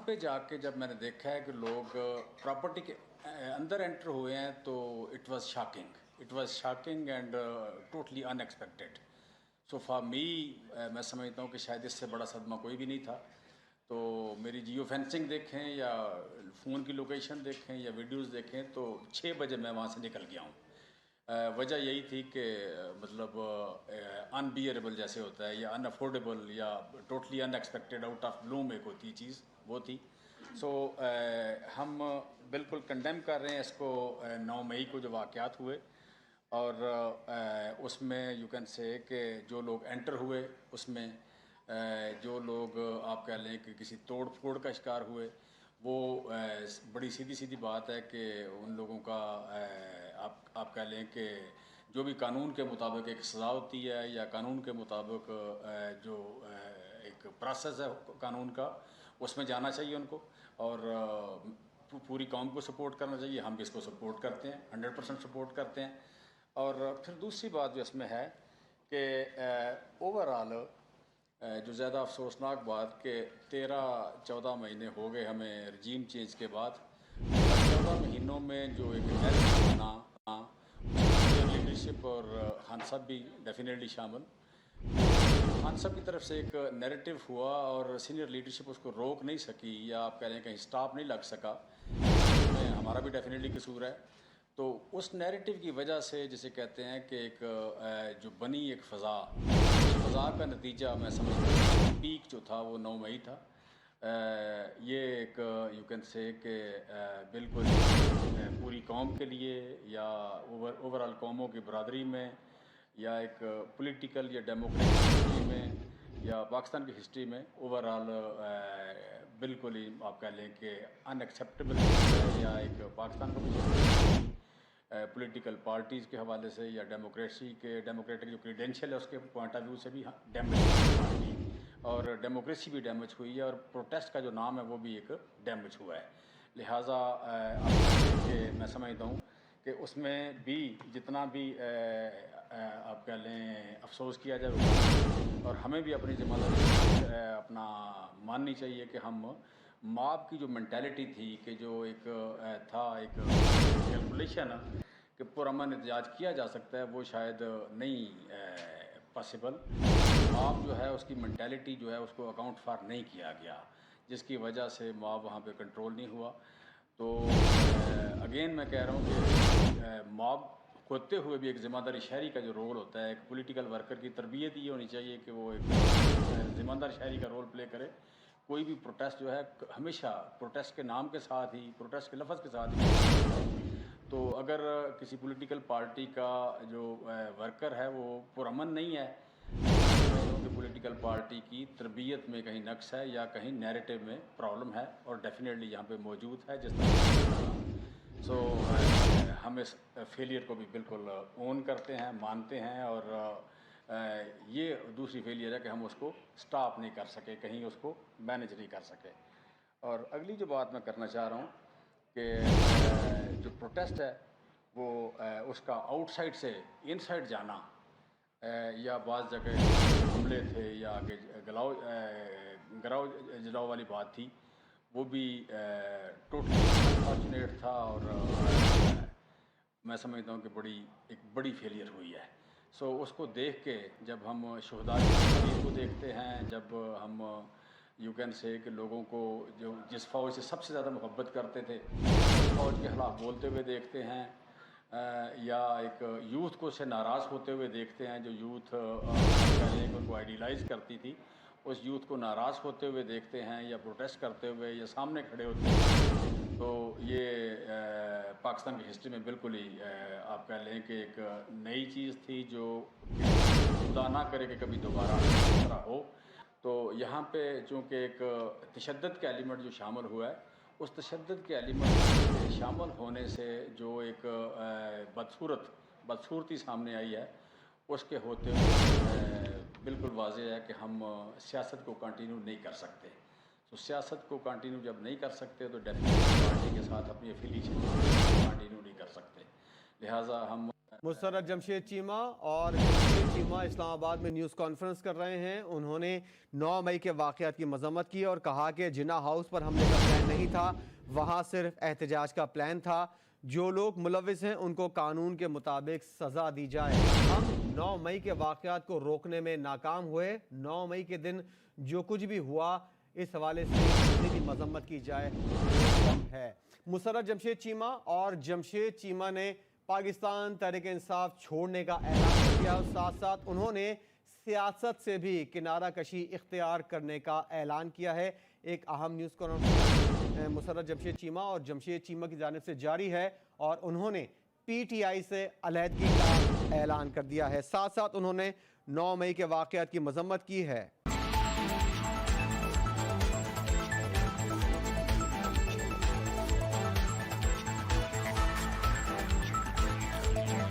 पे जाके जब मैंने देखा है कि लोग प्रॉपर्टी के अंदर एंटर हुए हैं तो it was shocking and totally unexpected. So for me मैं समझता हूँ कि शायद इससे बड़ा सदमा कोई भी नहीं था। तो मेरी जियो फेंसिंग देखें या फ़ोन की लोकेशन देखें या वीडियोस देखें तो 6 बजे मैं वहाँ से निकल गया हूँ। वजह यही थी कि मतलब अनबियरेबल जैसे होता है या अनअफोर्डेबल या totally unexpected out of Bloom एक होती चीज़ वो थी। सो हम बिल्कुल कंडेम कर रहे हैं इसको। 9 मई को जो वाक़यात हुए और उसमें यू कैन से कि जो लोग एंटर हुए उसमें जो लोग आप कह लें कि किसी तोड़ फोड़ का शिकार हुए वो बड़ी सीधी सीधी बात है कि उन लोगों का आप कह लें कि जो भी कानून के मुताबिक एक सज़ा होती है या कानून के मुताबिक जो एक प्रोसेस है कानून का उसमें जाना चाहिए उनको। और पूरी कौम को सपोर्ट करना चाहिए। हम भी इसको सपोर्ट करते हैं, 100% सपोर्ट करते हैं। और फिर दूसरी बात जो इसमें है कि ओवरऑल जो ज़्यादा अफसोसनाक बात कि 13-14 महीने हो गए हमें रजीम चेंज के बाद। 14 महीनों में जो एक नैरेटिव बना लीडरशिप और खान साहब भी डेफिनेटली शामिल। खान साहब की तरफ से एक नैरेटिव हुआ और सीनियर लीडरशिप उसको रोक नहीं सकी या आप कह लें कहीं स्टॉप नहीं लग सका, इसमें हमारा भी डेफिनेटली कसूर है। तो उस नैरेटिव की वजह से जिसे कहते हैं कि एक जो बनी एक फ़ज़ा का नतीजा मैं समझता हूँ पीक जो था वो 9 मई था। ये एक यू कैन से कि बिल्कुल पूरी कौम के लिए या ओवरऑल कौमों की बरादरी में या एक पॉलिटिकल या डेमोक्रेटिक हिस्ट्री में या पाकिस्तान की हिस्ट्री में ओवरऑल बिल्कुल ही आप कह लें कि अनएक्सेप्टेबल है या एक पाकिस्तान को भी पॉलिटिकल पार्टीज़ के हवाले से या डेमोक्रेटिक जो क्रीडेंशियल है उसके पॉइंट ऑफ व्यू से भी डैमेज हुई पार्टी और डेमोक्रेसी भी डैमेज हुई है और प्रोटेस्ट का जो नाम है वो भी एक डैमेज हुआ है। लिहाजा मैं समझता हूँ कि उसमें भी जितना भी आप कह लें अफसोस किया जाए और हमें भी अपनी ज़िम्मेदारी अपना माननी चाहिए कि हम मॉब की जो मेंटालिटी थी कि जो एक था एक कैलकुलेशन कि पुरअमन एहतजाज किया जा सकता है वो शायद नहीं पॉसिबल। मॉब जो है उसकी मेंटालिटी जो है उसको अकाउंट फॉर नहीं किया गया जिसकी वजह से मॉब वहाँ पे कंट्रोल नहीं हुआ। तो अगेन मैं कह रहा हूँ कि मॉब होते हुए भी एक ज़िम्मेदारी शहरी का जो रोल होता है, एक पॉलिटिकल वर्कर की तरबियत ये होनी चाहिए कि वो एक ज़िम्मेदार शहरी का रोल प्ले करे। कोई भी प्रोटेस्ट जो है हमेशा प्रोटेस्ट के नाम के साथ ही प्रोटेस्ट के लफ्ज़ के साथ ही तो अगर किसी पॉलिटिकल पार्टी का जो वर्कर है वो पुरअमन नहीं है तो पॉलिटिकल पार्टी की तरबियत में कहीं नक्स है या कहीं नैरेटिव में प्रॉब्लम है और डेफिनेटली यहाँ पे मौजूद है जिस तरह। सो हम इस फेलियर को भी बिल्कुल ओन करते हैं, मानते हैं और ये दूसरी फेलियर है कि हम उसको स्टॉप नहीं कर सके, कहीं उसको मैनेज नहीं कर सके। और अगली जो बात मैं करना चाह रहा हूँ कि जो प्रोटेस्ट है वो उसका आउटसाइड से इनसाइड जाना या बाज़ जगह हमले थे या आगे गराव जलाओ वाली बात थी वो भी टोटली अनफॉर्चुनेट था और मैं समझता हूँ कि एक बड़ी फेलियर हुई है। सो उसको देख के जब हम शुहदा की तकरीर को देखते हैं, जब हम यू कैन से कि लोगों को जो जिस फ़ौज से सबसे ज़्यादा मोहब्बत करते थे उस फ़ौज के ख़िलाफ़ बोलते हुए देखते हैं या एक यूथ को उससे नाराज़ होते हुए देखते हैं जो यूथ पहले उनको आइडियलाइज़ करती थी उस यूथ को नाराज़ होते हुए देखते हैं या प्रोटेस्ट करते हुए या सामने खड़े होते हैं। तो ये पाकिस्तान की हिस्ट्री में बिल्कुल ही आप कह लें कि एक नई चीज़ थी जो खुदा ना करे कि कभी दोबारा इस तरह हो। तो यहाँ पे चूँकि एक तशद्दुद का एलिमेंट जो शामिल हुआ है उस तशद्दुद के एलिमेंट के शामिल होने से जो एक बदसूरती सामने आई है उसके होते हुए बिल्कुल वाज़ेह है कि हम सियासत को कंटिन्यू नहीं कर सकते। तो सियासत को कंटिन्यू जब नहीं कर सकते तो डेफिनेटली पार्टी के साथ अपनी एफिलिएशन कंटिन्यू नहीं कर सकते। लिहाजा हम مسرت جمشید چیمہ اور جمشید چیمہ اسلام آباد میں نیوز کانفرنس کر رہے ہیں. انہوں نے 9 مئی کے واقعات کی مذمت کی اور کہا کہ جناح ہاؤس پر حملے کا پلان نہیں تھا, وہاں صرف احتجاج کا پلان تھا. جو لوگ ملوث ہیں ان کو قانون کے مطابق سزا دی جائے. ہم 9 مئی کے واقعات کو روکنے میں ناکام ہوئے. 9 مئی کے دن جو کچھ بھی ہوا اس حوالے سے حملے کی مذمت کی جائے ہے. مسرت جمشید چیمہ اور جمشید چیمہ نے پاکستان تحریک انصاف چھوڑنے کا اعلان کیا اور ساتھ ساتھ انہوں نے سیاست سے بھی کنارہ کشی اختیار کرنے کا اعلان کیا ہے. ایک اہم نیوز کانفرنس مسرت جمشید چیمہ اور جمشید چیمہ کی جانب سے جاری ہے اور انہوں نے پی ٹی آئی سے علیحدگی کا اعلان کر دیا ہے. ساتھ ساتھ انہوں نے 9 مئی کے واقعات کی مذمت کی ہے.